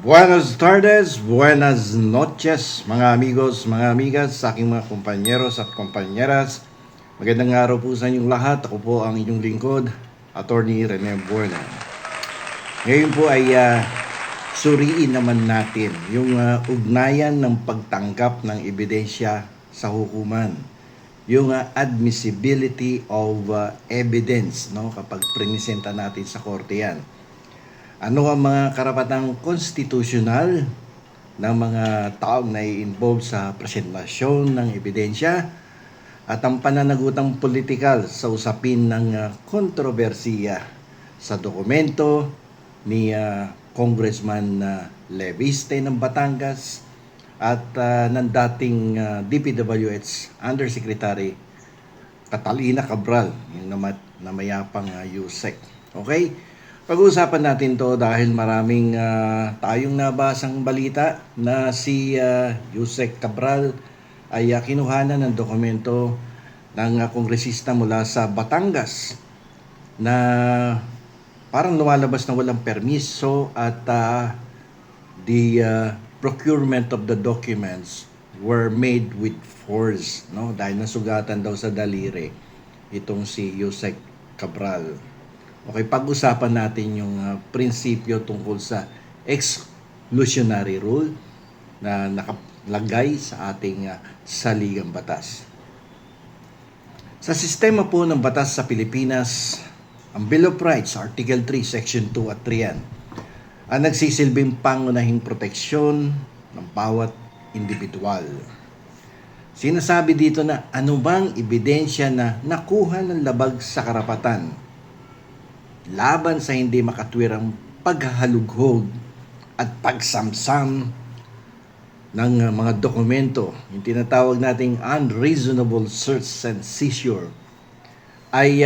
Buenas tardes, buenas noches mga amigos, mga amigas, sa aking mga kompanyeros at kompanyeras. Magandang araw po sa inyong lahat. Ako po ang inyong lingkod, Attorney Rene Buena. Ngayon po ay suriin naman natin yung ugnayan ng pagtangkap ng ebidensya sa hukuman. Yung admissibility of evidence, no, kapag prinisenta natin sa korte yan. Ano ang mga karapatang konstitusyonal ng mga taong nai-involve sa presentasyon ng ebidensya at ang pananagutang politikal sa usapin ng kontrobersiya sa dokumento ni Congressman Leviste ng Batangas at ng dating DPWH Undersecretary Catalina Cabral, yung namayapang Yusek. Okay? Pag-uusapan natin to dahil maraming tayong nabasang balita na si Yusek Cabral ay kinuhanan ng dokumento ng kongresista mula sa Batangas na parang lumalabas na walang permiso at the procurement of the documents were made with force, no? Dahil nasugatan daw sa daliri itong si Yusek Cabral. Okay, pag-usapan natin yung prinsipyo tungkol sa exclusionary rule na nakalagay sa ating saligang batas. Sa sistema po ng batas sa Pilipinas, ang Bill of Rights, Article 3, Section 2 at 3 yan, ang nagsisilbing pangunahing proteksyon ng bawat individual. Sinasabi dito na anumang ebidensya na nakuha ng labag sa karapatan laban sa hindi makatwirang paghahalughog at pagsamsam ng mga dokumento, yung tinatawag nating unreasonable search and seizure, ay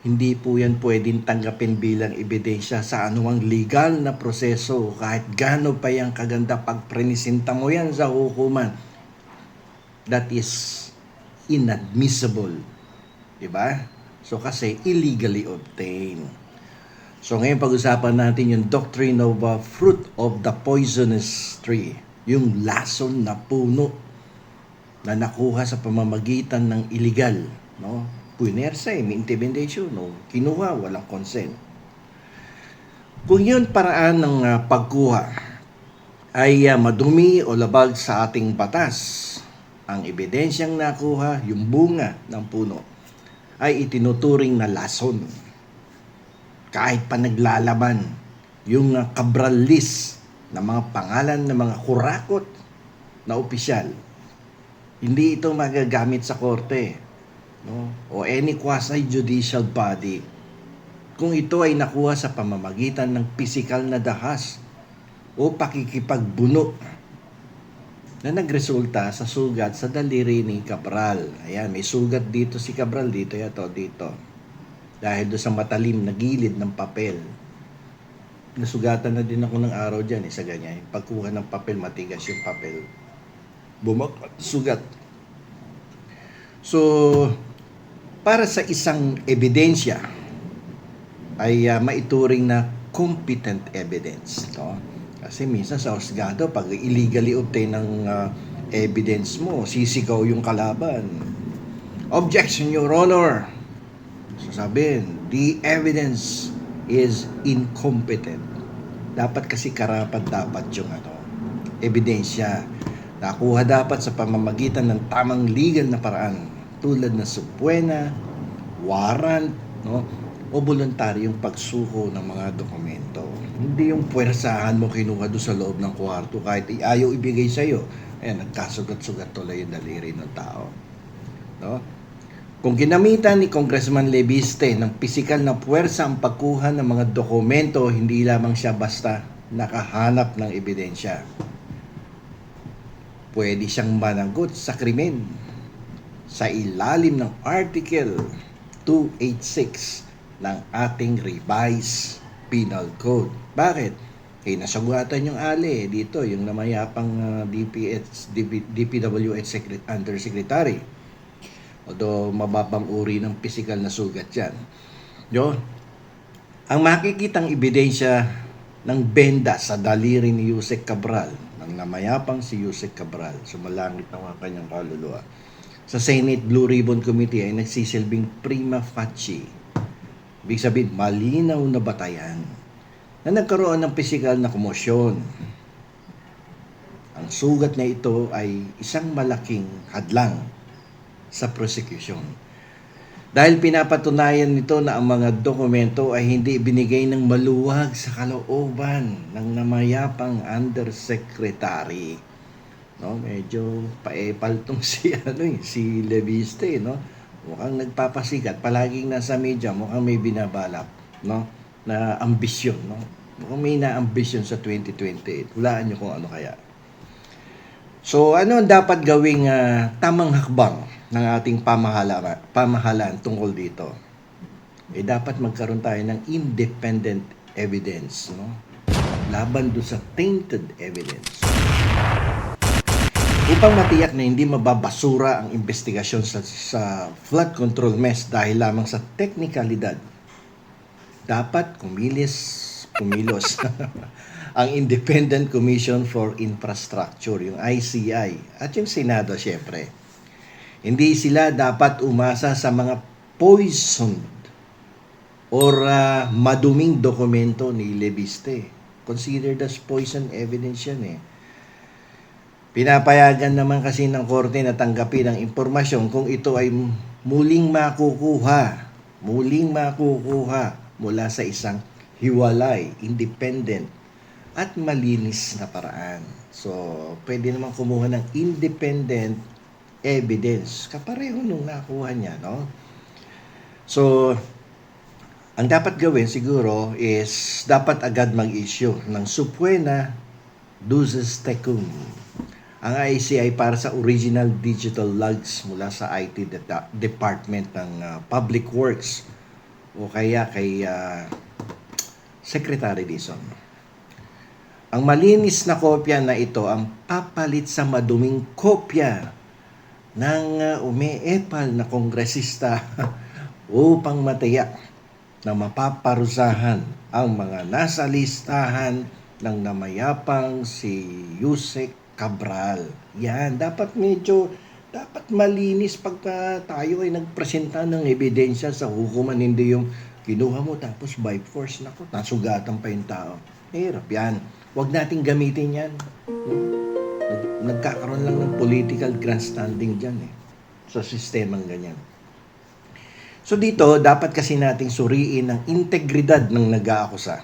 hindi po yan pwedeng tanggapin bilang ebidensya sa anumang legal na proseso kahit gaano pa yung kaganda pagprenisinta mo yan sa hukuman. That is inadmissible. Diba? So kasi illegally obtained. So ngayon pag-usapan natin yung doctrine of fruit of the poisonous tree. Yung lason na puno na nakuha sa pamamagitan ng illegal, no? Puinersa, may intimidation, no? Kinuha, walang consent. Kung yun paraan ng pagkuha ay madumi o labag sa ating batas, ang ebidensyang nakuha, yung bunga ng puno, ay itinuturing na lason. Kahit pa naglalaban yung Cabral list na mga pangalan ng mga kurakot na opisyal, hindi ito magagamit sa korte, no? O any quasi-judicial body kung ito ay nakuha sa pamamagitan ng pisikal na dahas o pakikipagbuno na nagresulta sa sugat sa daliri ni Cabral. Ayan, may sugat dito si Cabral, dito dito. Dahil doon sa matalim na gilid ng papel. Nasugatan na din ako ng araw dyan, sa ganyan. Pagkuha ng papel, matigas yung papel. Bumakat, sugat. So, para sa isang ebidensya, ay maituring na competent evidence, no? Kasi minsan sa husgado, pag illegally obtain ng evidence mo, sisigaw yung kalaban. Objection, Your Honor. Sasabihin, the evidence is incompetent. Dapat kasi karapat dapat yung ebidensya. Nakuha dapat sa pamamagitan ng tamang legal na paraan. Tulad na subpoena, warrant, no? O voluntaryong pagsuko ng mga dokumento. Hindi yung puwersahan mo kinuha doon sa loob ng kwarto kahit ayaw ibigay sa'yo. Ayan, nagkasugat-sugat tuloy yung daliri ng tao. No? Kung ginamitan ni Congressman Leviste ng pisikal na puwersa ang pagkuha ng mga dokumento, hindi lamang siya basta nakahanap ng ebidensya. Pwede siyang managot sa krimen sa ilalim ng Article 286 ng ating revised penal code. Bakit? Nasagwatan yung ali dito, yung namayapang DPWH Undersecretary. Although mababang uri ng physical na sugat yan. Ang makikitang ebidensya ng benda sa daliri ni Yusek Cabral, ng namayapang si Yusek Cabral, sumalangit ng mga kanyang kaluluwa, sa Senate Blue Ribbon Committee ay nagsisilbing prima facie. Ibig sabihin, malinaw na batayan na nagkaroon ng pisikal na komosyon. Ang sugat na ito ay isang malaking hadlang sa prosecution. Dahil pinapatunayan nito na ang mga dokumento ay hindi binigay ng maluwag sa kalooban ng namayapang undersecretary. No, medyo paepal tong si Leviste, no? Mukhang nagpapasikat, palaging nasa media, mukhang may binabalak, no? Na ambisyon, no? Mukhang may na-ambisyon sa 2028. Hulaan niyo kung ano kaya. So, ano ang dapat gawing tamang hakbang ng ating pamahalaan tungkol dito? Dapat magkaroon tayo ng independent evidence, no? Laban doon sa tainted evidence. Upang matiyak na hindi mababasura ang investigasyon sa flood control mess dahil lamang sa teknikalidad, dapat kumilos ang Independent Commission for Infrastructure, yung ICI, at yung Senado syempre. Hindi sila dapat umasa sa mga poisoned or maduming dokumento ni Leviste. Considered as poison evidence yan eh. Pinapayagan naman kasi ng korte na tanggapin ang impormasyon kung ito ay muling makukuha mula sa isang hiwalay, independent, at malinis na paraan. So, pwede naman kumuha ng independent evidence. Kapareho nung nakuha niya, no? So, ang dapat gawin siguro is dapat agad mag-issue ng subpoena duces tecum. Ang ICI para sa original digital logs mula sa IT Department ng Public Works o kaya kay Secretary Dizon. Ang malinis na kopya na ito ang papalit sa maduming kopya ng umeepal na kongresista upang matiyak na mapaparusahan ang mga nasa listahan ng namayapang si Yusek Cabral. Yan, dapat malinis pagka tayo ay nagpresenta ng ebidensya sa hukuman, hindi yung kinuha mo tapos by force, nako, nasugatan pa yung tao. Hirap yan. Huwag nating gamitin yan. Nagkakaroon lang ng political grandstanding dyan sa sistemang ganyan. So dito, dapat kasi nating suriin ang integridad ng nag-aakusa.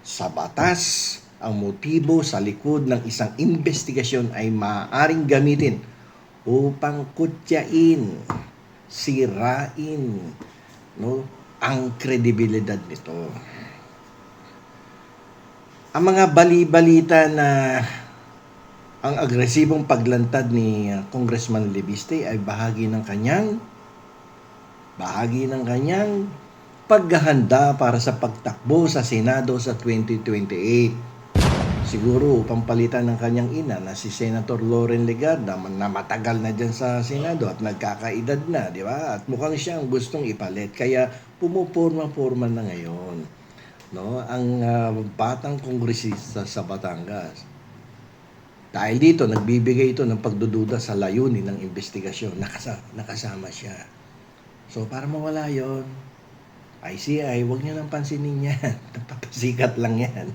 Sa batas, ang motibo sa likod ng isang investigasyon ay maaaring gamitin upang kutyain, sirain, no, ang kredibilidad nito. Ang mga bali-balita na ang agresibong paglantad ni Congressman Leviste ay bahagi ng kanyang paghahanda para sa pagtakbo sa Senado sa 2028. Siguro upang palitan ng kanyang ina na si Senator Loren Legarda na matagal na dyan sa Senado at nagkakaedad na, di ba? At mukhang siyang gustong ipalit. Kaya pumupurma-purma na ngayon, no, ang batang kongresista sa Batangas. Dahil dito, nagbibigay ito ng pagdududa sa layunin ng investigasyon. Nakasama siya. So, para mawala yon, ICI, huwag niyo nang pansinin yan. Napapasikat lang yan.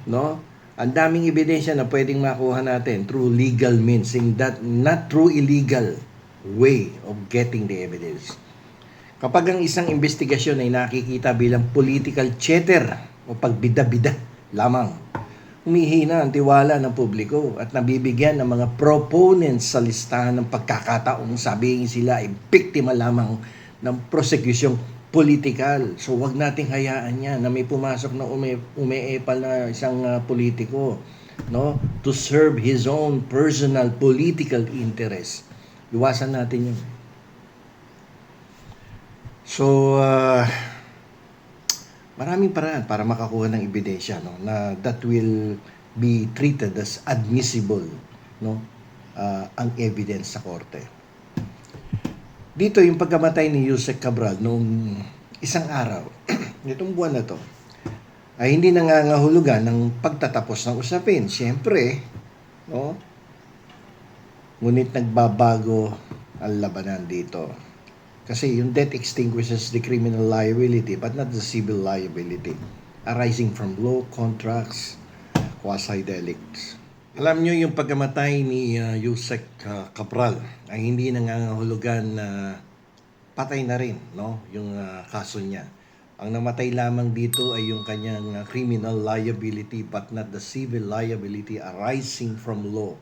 No? Ang daming ebidensya na pwedeng makuha natin through legal means, that not through illegal way of getting the evidence. Kapag ang isang investigasyon ay nakikita bilang political cheater o pagbida-bida lamang, humihina ang tiwala ng publiko at nabibigyan ng mga proponents sa listahan ng pagkakataong sabihin sila ay biktima lamang ng prosecution politikal. So wag nating hayaan yan na may pumasok na umeepal na isang politiko, no, to serve his own personal political interest. Iwasan natin yun. So maraming paraan para makakuha ng ebidensya, no, na that will be treated as admissible, no, ang evidence sa korte. Dito yung pagkamatay ni Yusek Cabral noong isang araw, nitong buwan na to, ay hindi nangangahulugan ng pagtatapos ng usapin. Siyempre, no? Ngunit nagbabago ang labanan dito. Kasi yung debt extinguishes the criminal liability but not the civil liability arising from law, contracts, quasi-delicts. Alam nyo yung pagkamatay ni Yusek Cabral ay hindi nangangahulugan na patay na rin, no? Yung kaso niya. Ang namatay lamang dito ay yung kanyang criminal liability but not the civil liability arising from law,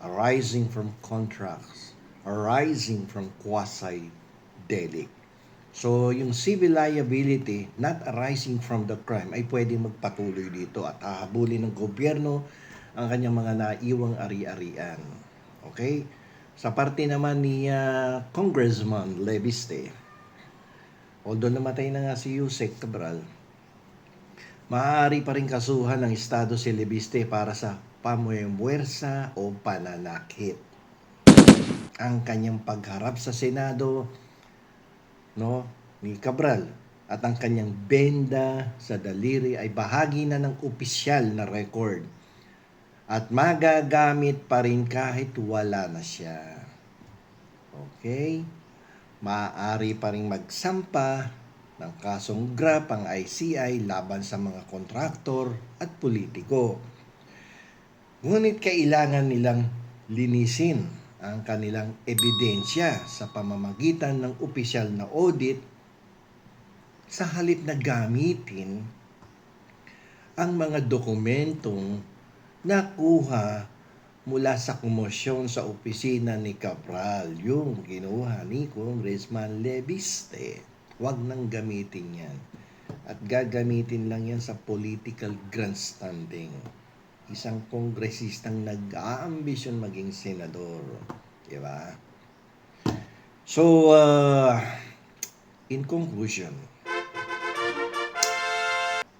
arising from contracts, arising from quasi-delict. So, yung civil liability not arising from the crime ay pwede magpatuloy dito at hahabulin ng gobyerno ang kanyang mga naiwang ari-arian. Okay? Sa parte naman ni Congressman Leviste, although namatay na nga si Yusek Cabral, maaari pa rin kasuhan ng Estado si Leviste para sa pamumuwersa o pananakit. Ang kanyang pagharap sa Senado, no, ni Cabral at ang kanyang benda sa daliri ay bahagi na ng opisyal na record at magagamit pa rin kahit wala na siya. Okay? Maaari pa rin magsampa ng kasong GRAP ang ICI laban sa mga kontraktor at politiko. Ngunit kailangan nilang linisin ang kanilang ebidensya sa pamamagitan ng opisyal na audit sa halip na gamitin ang mga dokumentong nakuha mula sa komosyon sa opisina ni Cabral, yung kinuha ni Congressman Leviste. Huwag nang gamitin yan. At gagamitin lang yan sa political grandstanding. Isang kongresistang nag-aambisyon maging senador. Diba? So, in conclusion,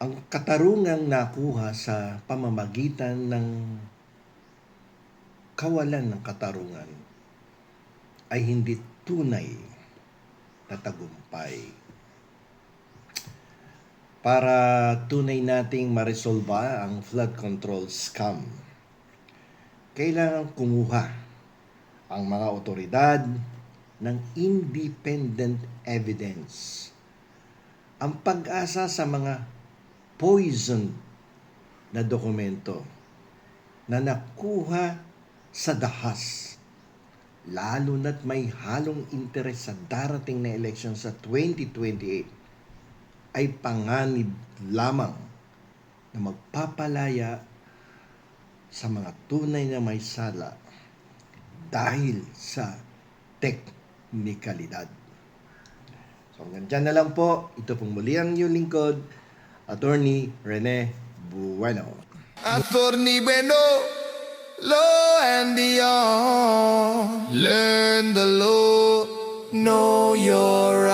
ang katarungang nakuha sa pamamagitan ng kawalan ng katarungan ay hindi tunay na tagumpay. Para tunay nating maresolba ang flood control scam, kailangan kumuha ang mga otoridad ng independent evidence. Ang pag-asa sa mga poison na dokumento na nakuha sa dahas, lalo na't may halong interes sa darating na eleksyon sa 2028, ay panganib lamang na magpapalaya sa mga tunay na may sala dahil sa teknikalidad. So hanggang dyan na lang po. Ito pong muli ang inyong lingkod, Attorney Rene Bueno. Attorney Bueno, law and beyond. Learn the law, know your